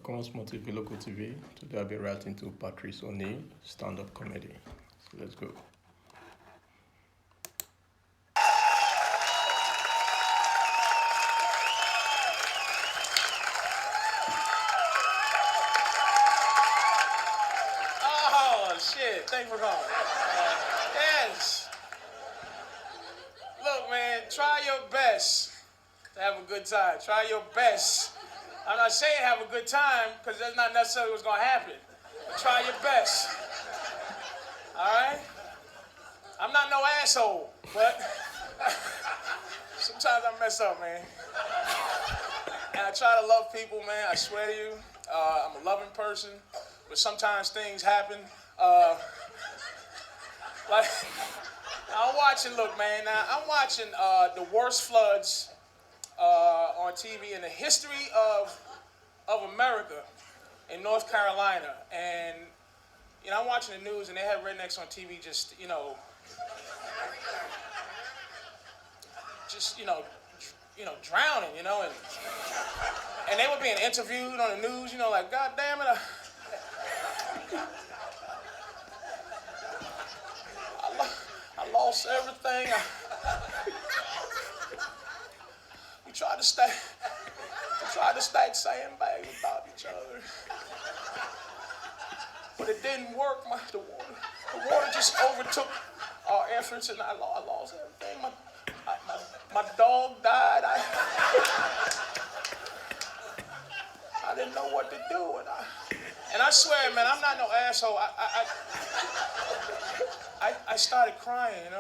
Welcome to TV Local TV. Today I'll be writing to Patrice stand-up comedy. So let's go. Oh, shit. Thanks for calling. Yes. Look, man, try your best to have a good time. Try your best. I'm not saying have a good time, because that's not necessarily what's going to happen. But try your best. All right? I'm not no asshole, but sometimes I mess up, man. And I try to love people, man. I swear to you. I'm a loving person, but sometimes things happen. Like, I'm watching the worst floods on TV in the history of America in North Carolina. And, I'm watching the news and they have rednecks on TV just drowning, and they were being interviewed on the news, like, God damn it, I lost everything. We tried to stack sandbags about each other, but it didn't work. The water just overtook our efforts, and I lost everything. My dog died. I didn't know what to do, and I swear, man, I'm not no asshole. I started crying,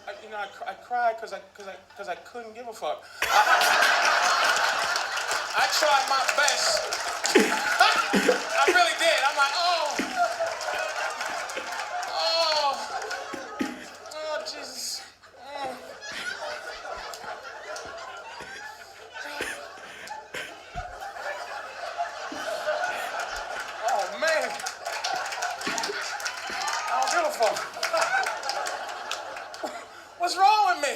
I cried because I couldn't give a fuck. I tried my best. I really did. I'm like, oh, Jesus. Oh, man. I don't give a fuck. What's wrong with me?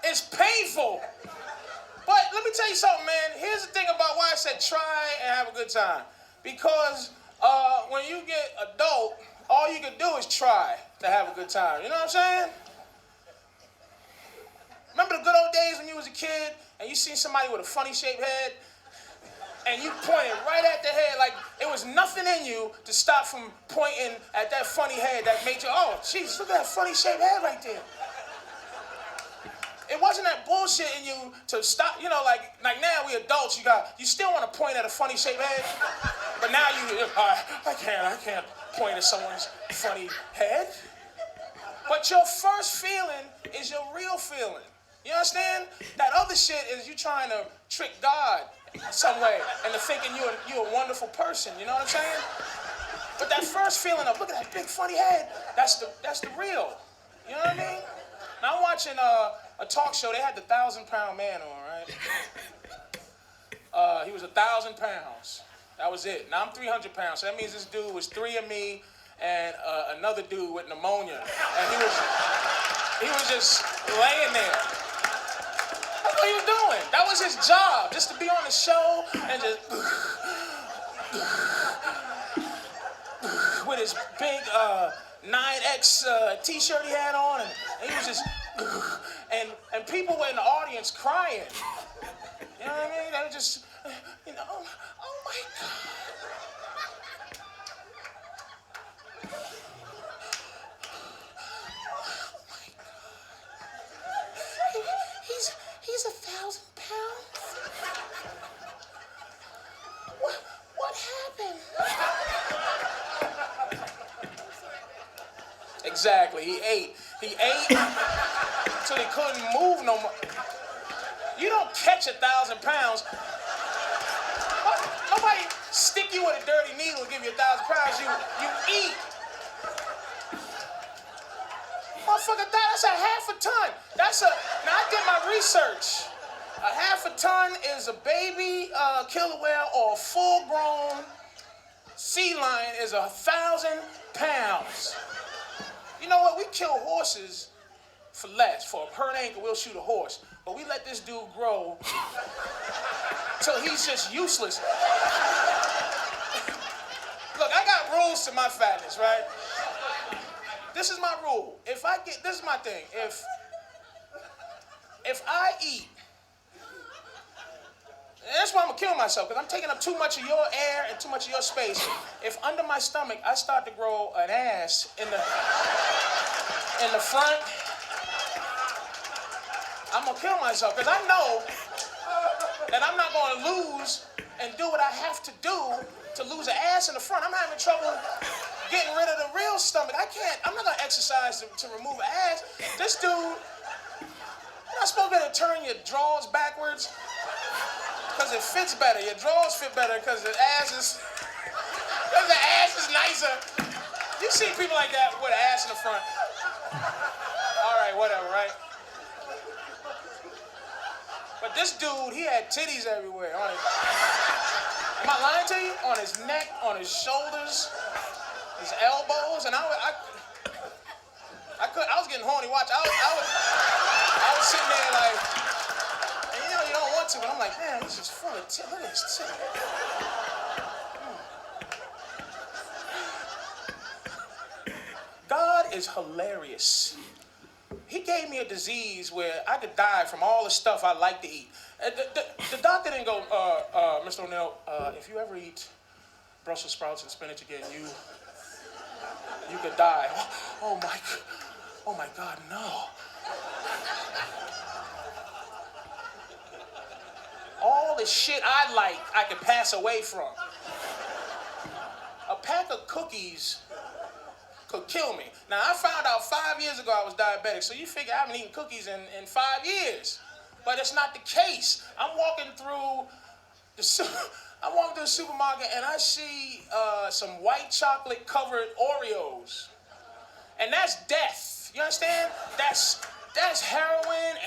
It's painful. But let me tell you something, man. Here's the thing about why I said try and have a good time. Because when you get adult, all you can do is try to have a good time. You know what I'm saying? Remember the good old days when you was a kid and you seen somebody with a funny shaped head and you pointed right at the head, like it was nothing in you to stop from pointing at that funny head that made you, oh, jeez, look at that funny shaped head right there. It wasn't that bullshit in you to stop, like now we adults, you still want to point at a funny shaped head, but now I can't point at someone's funny head. But your first feeling is your real feeling. You understand? That other shit is you trying to trick God some way into thinking you're a wonderful person. You know what I'm saying? But that first feeling of, look at that big funny head, that's the real. You know what I mean? Now I'm watching a talk show. They had the 1,000-pound man on, right? He was 1,000 pounds. That was it. Now I'm 300 pounds. So that means this dude was 3 of me and another dude with pneumonia. And he was just laying there. That's what he was doing. That was his job, just to be on the show and just with his big 9X t-shirt he had on, and he was just and people were in the audience crying. You know what I mean? They were just, oh my God. He's 1,000 pounds? What happened? Exactly, he ate till he couldn't move no more. You don't catch 1,000 pounds. Nobody stick you with a dirty needle and give you 1,000 pounds. You eat. Motherfucker, that's a half a ton. Now I did my research. A half a ton is a baby killer whale, or a full-grown sea lion is 1,000 pounds. You know what? We kill horses for less. For a hurt ankle, we'll shoot a horse. But we let this dude grow till he's just useless. Look, I got rules to my fatness, right? This is my rule. This is my thing. If I eat, and that's why I'm gonna kill myself, because I'm taking up too much of your air and too much of your space. If under my stomach I start to grow an ass in the front, I'm gonna kill myself, because I know that I'm not gonna lose and do what I have to do to lose an ass in the front. I'm having trouble getting rid of the real stomach. I'm not gonna exercise to remove an ass. This dude, you're not supposed to be able to turn your drawers backwards because it fits better. Your drawers fit better because the ass is nicer. You see people like that with an ass in the front. All right, whatever, right? But this dude, he had titties everywhere. Am I lying to you? On his neck, on his shoulders, his elbows, and I was getting horny. Watch, I was sitting there like, and you don't want to, but I'm like, man, this is full of titties. Look at this titty. God is hilarious. He gave me a disease where I could die from all the stuff I like to eat. The doctor didn't go, Mr. O'Neill, if you ever eat Brussels sprouts and spinach again, you could die. Oh my God, no. All the shit I like, I could pass away from. A pack of cookies could kill me. Now, I found out 5 years ago I was diabetic, so you figure I haven't eaten cookies in 5 years. But it's not the case. I'm walking through the supermarket and I see some white chocolate covered Oreos. And that's death. You understand? That's heroin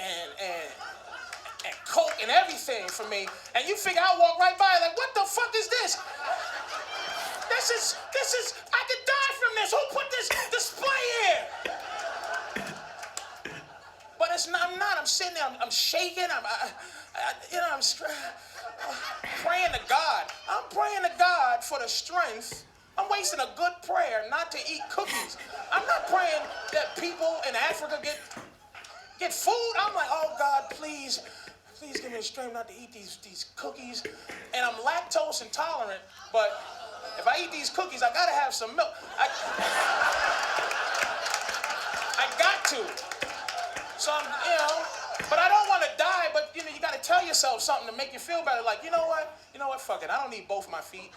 and coke and everything for me. And you figure I'll walk right by like, what the fuck is this? This is, I could die from this. Who put this display here? But I'm not. I'm sitting there. I'm shaking. I'm praying to God. I'm praying to God for the strength. I'm wasting a good prayer not to eat cookies. I'm not praying that people in Africa get food. I'm like, oh God, please give me the strength not to eat these cookies. And I'm lactose intolerant, but if I eat these cookies, I gotta have some milk. I got to. So but I don't want to die, but you gotta tell yourself something to make you feel better. Like, you know what, fuck it. I don't need both my feet.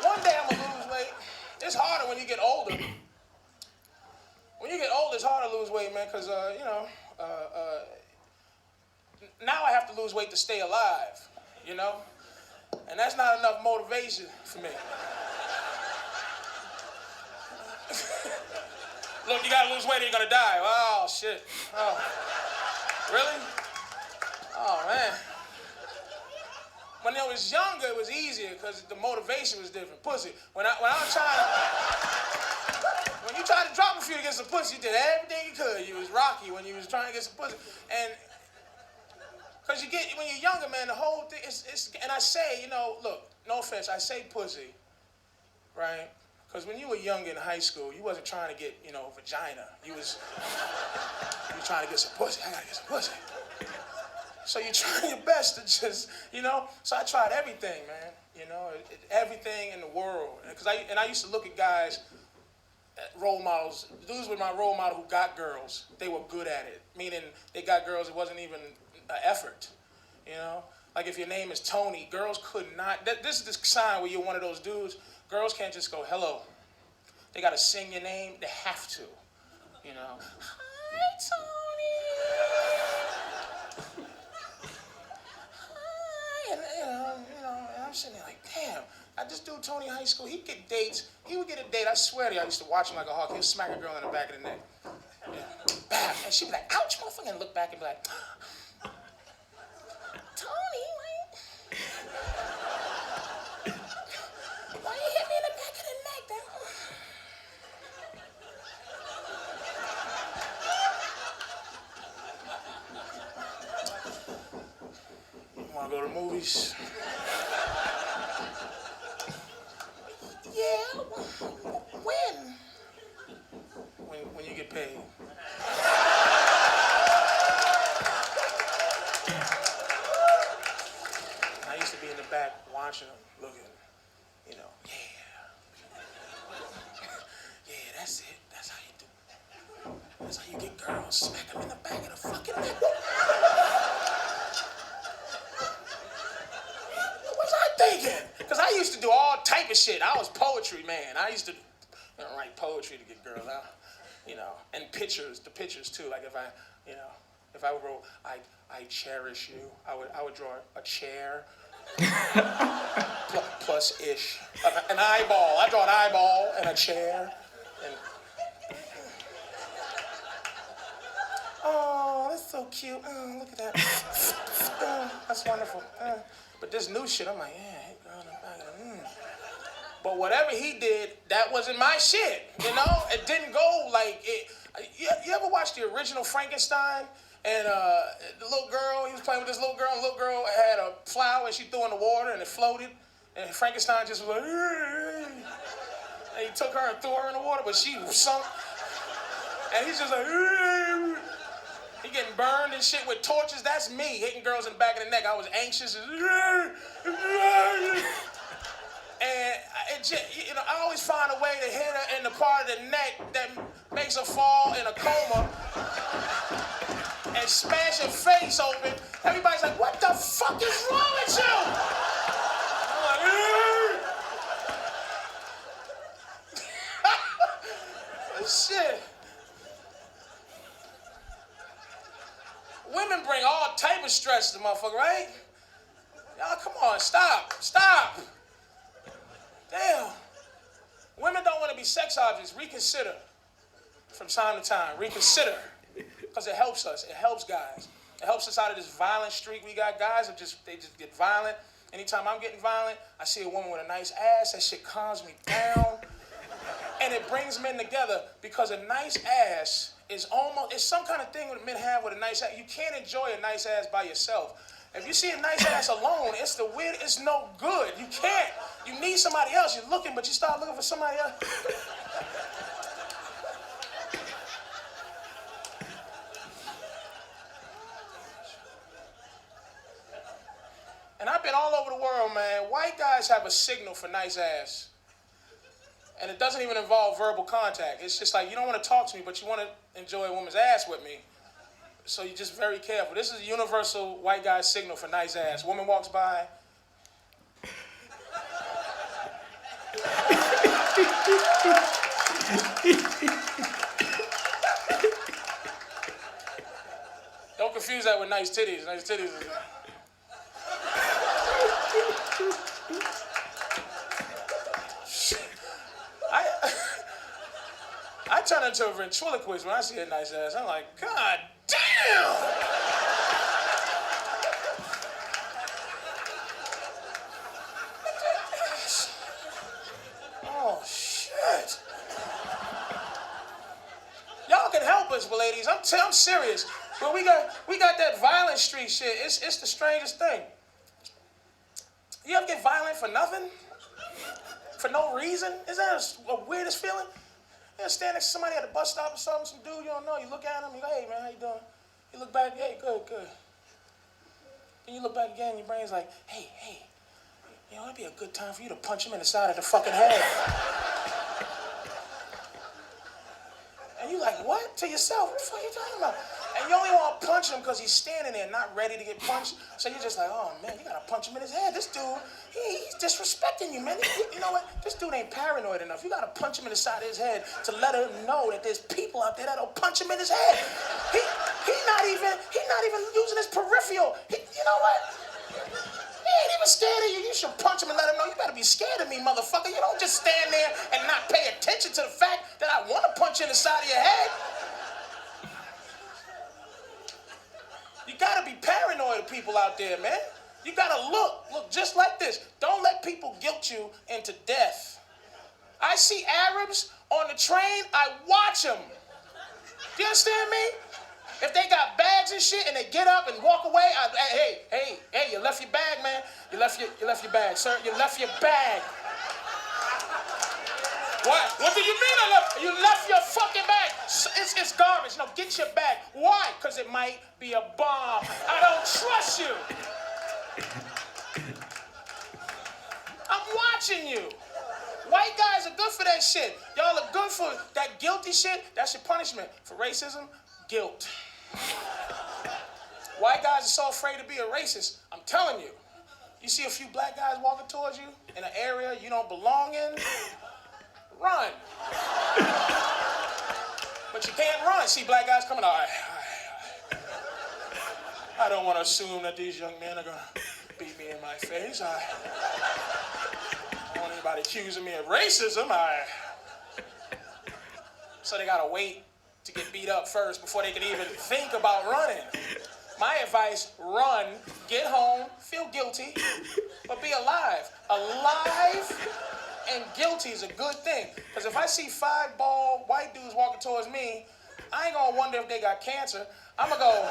One day I'm gonna lose weight. It's harder when you get older. When you get older, it's hard to lose weight, man, because, now I have to lose weight to stay alive, And that's not enough motivation for me. Look, you gotta lose weight or you're gonna die. Oh, shit. Oh. Really? Oh, man. When I was younger, it was easier because the motivation was different. Pussy. When you tried to drop a few to get some pussy, you did everything you could. You was Rocky when you was trying to get some pussy. And because when you're younger, man, the whole thing is and I say, look, no offense, I say pussy, right? Because when you were younger in high school, you wasn't trying to get, vagina. You were trying to get some pussy. I gotta get some pussy. So you try your best to just, So I tried everything, man. Everything in the world. I used to look at guys, role models. Dudes were my role model who got girls. They were good at it. Meaning they got girls. It wasn't even an effort. Like if your name is Tony, girls could not. This is the sign where you're one of those dudes. Girls can't just go, hello. They got to sing your name. They have to. Hi, Tony. Hi. And I'm sitting there like, damn. This dude, Tony, in high school, he'd get dates. He would get a date. I swear to you, I used to watch him like a hawk. He would smack a girl in the back of the neck. Yeah. Bam. And she'd be like, ouch, motherfucker. And look back and be like, Tony, why you hit me in the back of the neck, though? movies. Yeah, when? When you get paid. I used to be in the back watching them, looking, yeah. Yeah, that's it. That's how you do. That's how you get girls. Smack them in the back of the fucking neck. What was I thinking? Because I used to do all type of shit. I was poetry, man. I used to write poetry to get girls out, and pictures, the pictures too. Like if I wrote, I cherish you, I would draw a chair, plus ish, an eyeball. I draw an eyeball and a chair, and oh, that's so cute. Oh, look at that. Oh, that's wonderful. But this new shit, I'm like, yeah, hey, girl, in the back of the. But whatever he did, that wasn't my shit, It didn't go like it. You ever watch the original Frankenstein? And the little girl, he was playing with this little girl, and the little girl had a flower, and she threw in the water, and it floated. And Frankenstein just was like, and he took her and threw her in the water, but she sunk. And he's just like, he getting burned and shit with torches. That's me, hitting girls in the back of the neck. I was anxious. And it just, I always find a way to hit her in the part of the neck that makes her fall in a coma and smash her face open. Everybody's like, what the fuck is wrong with you? I'm like, shit. Women bring all type of stress to the motherfucker, right? Y'all, come on, stop. Damn. Women don't want to be sex objects. Reconsider from time to time. Reconsider. Because it helps us. It helps guys. It helps us out of this violent streak we got. Guys they just get violent. Anytime I'm getting violent, I see a woman with a nice ass. That shit calms me down. And it brings men together because a nice ass it's some kind of thing that men have with a nice ass. You can't enjoy a nice ass by yourself. If you see a nice ass alone, it's no good. You can't. You need somebody else. You're looking, but you start looking for somebody else. And I've been all over the world, man. White guys have a signal for nice ass. And it doesn't even involve verbal contact. It's just like, you don't want to talk to me, but you want to enjoy a woman's ass with me. So you're just very careful. This is a universal white guy signal for nice ass. Woman walks by. Don't confuse that with nice titties. Nice titties is... I turn into a ventriloquist when I see a nice ass. I'm like, God damn! Oh, shit. Y'all can help us, ladies. I'm serious. But we got that violent street shit. It's the strangest thing. You ever get violent for nothing? For no reason? Is that a weirdest feeling? You stand next to somebody at the bus stop or something, some dude you don't know, you look at him, you go, hey man, how you doing? You look back, hey, good. Then you look back again, your brain's like, hey, it'd be a good time for you to punch him in the side of the fucking head. And you like, what? To yourself, what the fuck are you talking about? And you only want to punch him because he's standing there not ready to get punched. So you're just like, oh man, you gotta punch him in his head. This dude, he's disrespecting you, man. You know what? This dude ain't paranoid enough. You gotta punch him in the side of his head to let him know that there's people out there that'll punch him in his head. He's not even using his peripheral. You know what? He ain't even scared of you. You should punch him and let him know you better be scared of me, motherfucker. You don't just stand there and not pay attention to the fact that I want to punch you in the side of your head. You gotta be paranoid of people out there, man. You gotta look just like this. Don't let people guilt you into death. I see Arabs on the train, I watch them. Do you understand me? If they got bags and shit and they get up and walk away, hey, you left your bag, man. You left your bag, sir. You left your bag. What? What do you mean I left? You left your fucking bag. It's garbage. No, get your bag. Why? Because it might be a bomb. I don't trust you. I'm watching you. White guys are good for that shit. Y'all are good for that guilty shit. That's your punishment. For racism, guilt. White guys are so afraid to be a racist. I'm telling you. You see a few black guys walking towards you in an area you don't belong in, run. But you can't run. See black guys coming out. I don't want to assume that these young men are going to beat me in my face. I don't want anybody accusing me of racism. So they got to wait to get beat up first before they can even think about running. My advice, run, get home, feel guilty, but be alive. Alive and guilty is a good thing. Because if I see 5 bald white dudes walking towards me, I ain't going to wonder if they got cancer. I'm going to go...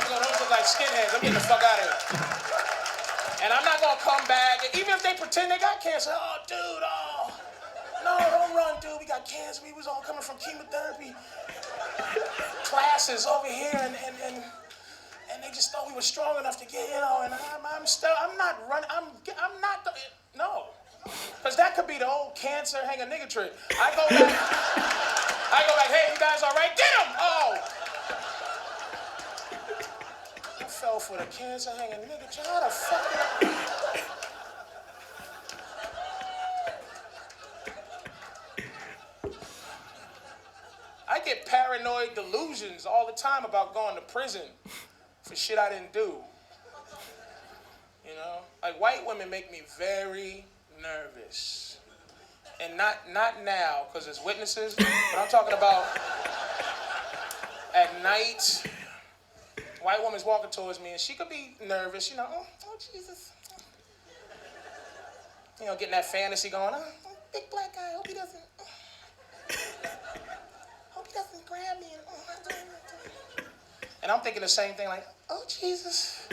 Those look like skinheads. I'm getting the fuck out of here. And I'm not gonna come back. Even if they pretend they got cancer. Oh, dude, oh. No, don't run, dude. We got cancer. We was all coming from chemotherapy classes over here, and they just thought we were strong enough to get, and I'm not running. I'm not, no. Because that could be the old cancer hang a nigga trick. I go back, hey, you guys all right? Get him! Oh. I fell for the cancer hanging nigga. How the fuck? I get paranoid delusions all the time about going to prison for shit I didn't do. You know? Like white women make me very nervous. And not now, because it's witnesses, but I'm talking about at night. White woman's walking towards me, and she could be nervous, oh Jesus. Getting that fantasy going, big black guy, hope he doesn't grab me. And I'm thinking the same thing, like, oh Jesus.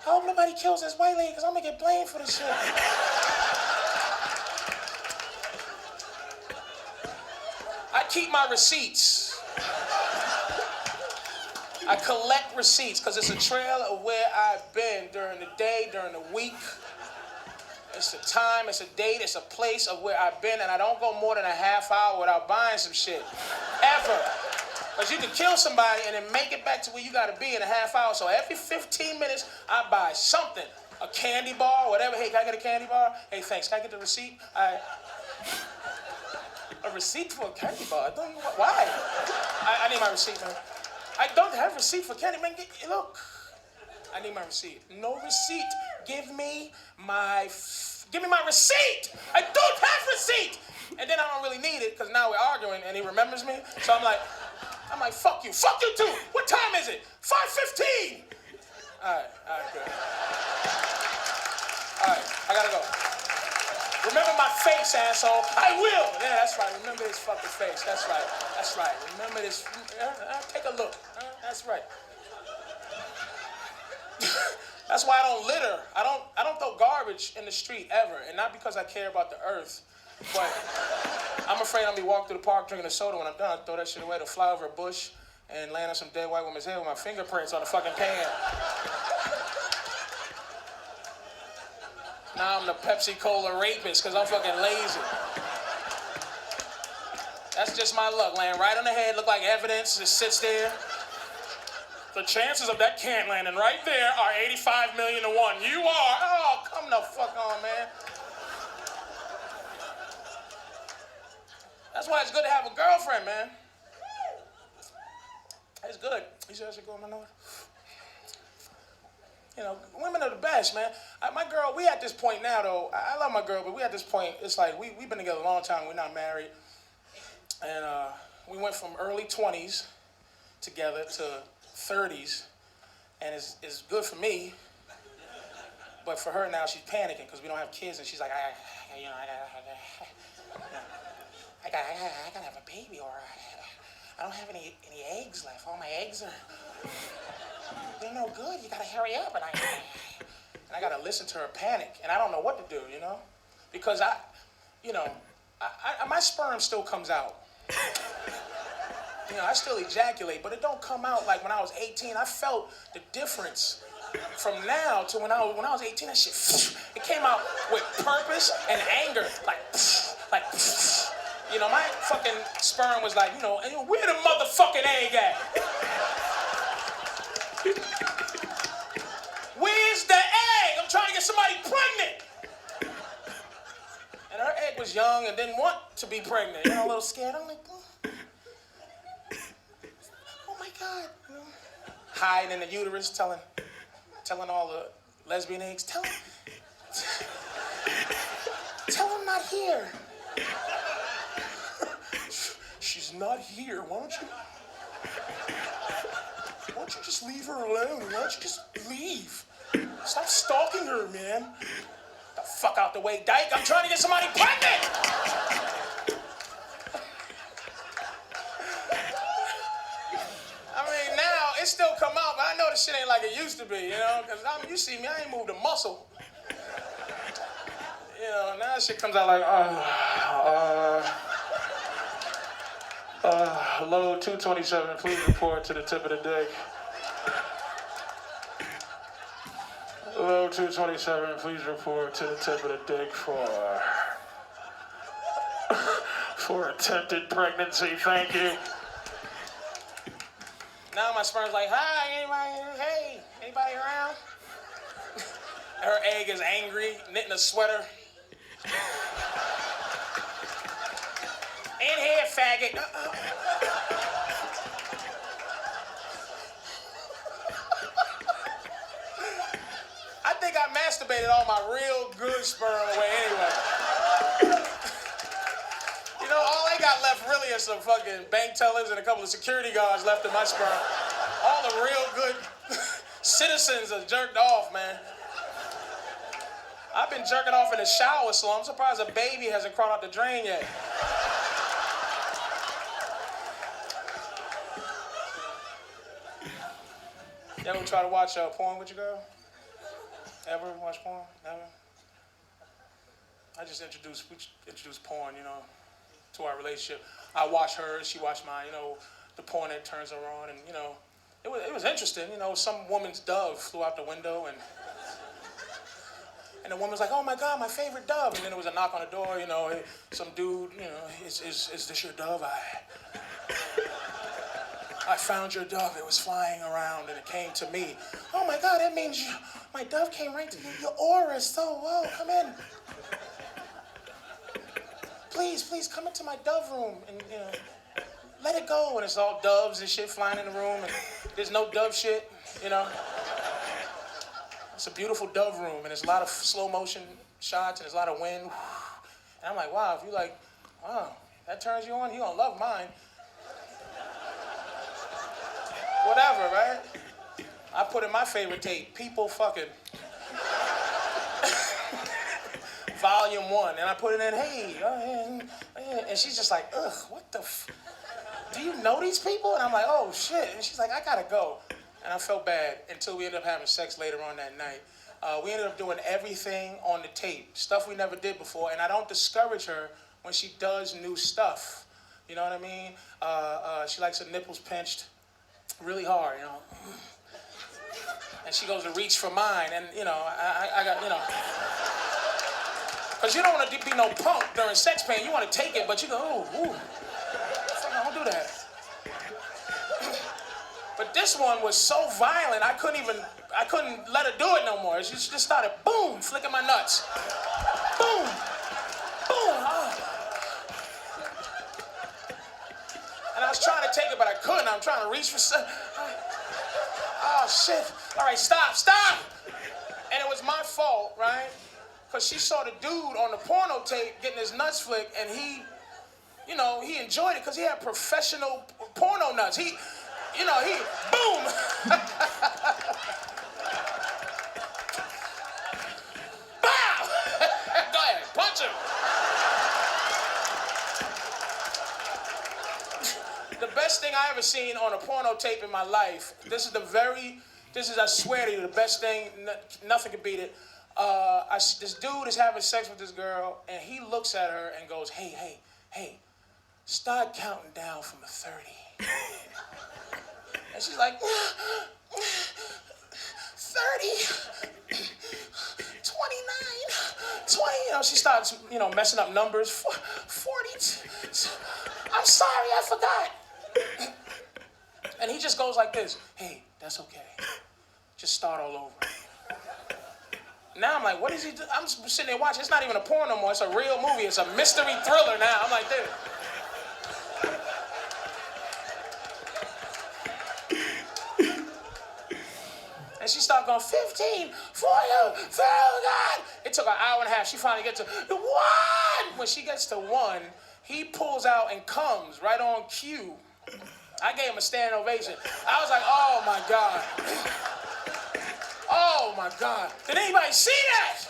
I hope nobody kills this white lady, because I'm going to get blamed for this shit. I keep my receipts. I collect receipts because it's a trail of where I've been during the day, during the week. It's a time, it's a date, it's a place of where I've been, and I don't go more than a half hour without buying some shit. Ever. Because you can kill somebody and then make it back to where you got to be in a half hour. So every 15 minutes, I buy something. A candy bar, whatever. Hey, can I get a candy bar? Hey, thanks. Can I get the receipt? A receipt for a candy bar? Why? I need my receipt, man. I don't have receipt for candy, man. Look, I need my receipt. No receipt. Give me my receipt. I don't have receipt. And then I don't really need it because now we're arguing and he remembers me. So I'm like, fuck you. Fuck you too. What time is it? 5:15. All right, good. All right, I gotta go. Remember my face, asshole. I will. Yeah, that's right. Remember his fucking face. That's right. Remember this. Take a look. That's right. That's why I don't litter. I don't throw garbage in the street ever, and not because I care about the earth, but I'm afraid I'm gonna be walking through the park drinking a soda when I'm done. I throw that shit away to fly over a bush and land on some dead white woman's head with my fingerprints on the fucking pan. Now I'm the Pepsi Cola rapist because I'm fucking lazy. That's just my luck. Laying right on the head, look like evidence, just sits there. The chances of that can landing right there are 85 million to 1. You are. Oh, come the fuck on, man. That's why it's good to have a girlfriend, man. It's good. You said I should go in my nose? Women are the best, man. My girl, we at this point now, though. I love my girl, but we at this point, it's like we've been together a long time. We're not married. And we went from early 20s together to 30s. And it's good for me. But for her now, she's panicking because we don't have kids, and she's like, I gotta have a baby, or I don't have any eggs left. All my eggs they're no good. You gotta hurry up, and I gotta listen to her panic, and I don't know what to do, because my sperm still comes out. I still ejaculate, but it don't come out like when I was 18. I felt the difference from now to when I was 18. That shit, it came out with purpose and anger, like, my fucking sperm was like, where the motherfucking egg at? Where's the egg? I'm trying to get somebody pregnant. And her egg was young and didn't want to be pregnant, a little scared. I'm like, oh my God. Hiding in the uterus, telling all the lesbian eggs, tell them not here. She's not here. Why don't you just leave her alone? Why don't you just leave? Stop stalking her, man. The fuck out the way, dyke. I'm trying to get somebody pregnant. I mean, now it still come out, but I know the shit ain't like it used to be, because you see me, I ain't moved a muscle. Now that shit comes out like, load 227, please report to the tip of the dick. Load 227, please report to the tip of the dick for attempted pregnancy. Thank you. Now my sperm's like, hi, anybody around? Her egg is angry, knitting a sweater. In here, faggot. I think I masturbated all my real good sperm away anyway. All they got left really is some fucking bank tellers and a couple of security guards left in my sperm. All the real good citizens are jerked off, man. I've been jerking off in the shower, so I'm surprised a baby hasn't crawled out the drain yet. You ever try to watch porn with your girl? Ever watch porn? Never? We introduced porn, to our relationship. I watch hers, she watched mine, the porn that turns her on, and, it was interesting, some woman's dove flew out the window, and the woman was like, oh my God, my favorite dove. And then there was a knock on the door, some dude, is this your dove? I found your dove. It was flying around and it came to me. Oh my God, that means my dove came right to you. Your aura is so well. Come in. Please come into my dove room and let it go. And it's all doves and shit flying in the room and there's no dove shit, It's a beautiful dove room and there's a lot of slow motion shots and there's a lot of wind. And I'm like, wow, if you like, wow, that turns you on, you gonna love mine. Whatever, right? I put in my favorite tape, People Fucking. Volume 1, and I put it in, and she's just like, ugh, what the do you know these people? And I'm like, oh shit, and she's like, I gotta go. And I felt bad until we ended up having sex later on that night. We ended up doing everything on the tape, stuff we never did before, and I don't discourage her when she does new stuff. You know what I mean? She likes her nipples pinched really hard, And she goes to reach for mine, and, I got, Because you don't want to be no punk during sex pain. You want to take it, but you go, ooh. Don't do that. But this one was so violent, I couldn't let her do it no more. She just started, boom, flicking my nuts. Boom. Boom. Oh. And I was trying to take it, but I couldn't. I'm trying to reach for something. Oh, shit. All right, stop. And it was my fault, right? Because she saw the dude on the porno tape getting his nuts flicked, and he enjoyed it because he had professional porno nuts. He boom. I ever seen on a porno tape in my life. This is, I swear to you, the best thing. Nothing can beat it. This dude is having sex with this girl, and he looks at her and goes, hey, start counting down from 30. And she's like, 30, 29, 20. She starts, messing up numbers. 40. I'm sorry, I forgot. And he just goes like this. Hey, that's okay. Just start all over. Now I'm like, what is he do? I'm sitting there watching. It's not even a porn no more. It's a real movie. It's a mystery thriller now. I'm like, dude. And she started going, 15, 40, God. It took an hour and a half. She finally gets to 1. When she gets to 1, he pulls out and comes right on cue. I gave him a standing ovation. I was like, oh, my God. Oh, my God. Did anybody see that?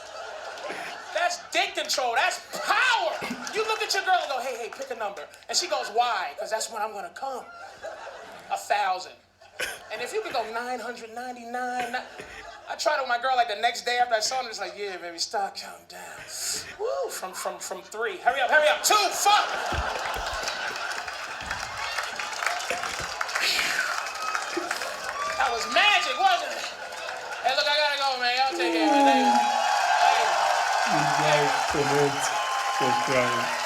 That's dick control. That's power. You look at your girl and go, hey, pick a number. And she goes, why? Because that's when I'm going to come. 1,000. And if you could go 999, I tried it with my girl like the next day after I saw her, and it's like, yeah, baby, start counting down. Woo, from 3. Hurry up. 2, fuck. That was magic, wasn't it? Hey, look, I gotta go, man. Y'all take care of it. Like, comment, subscribe.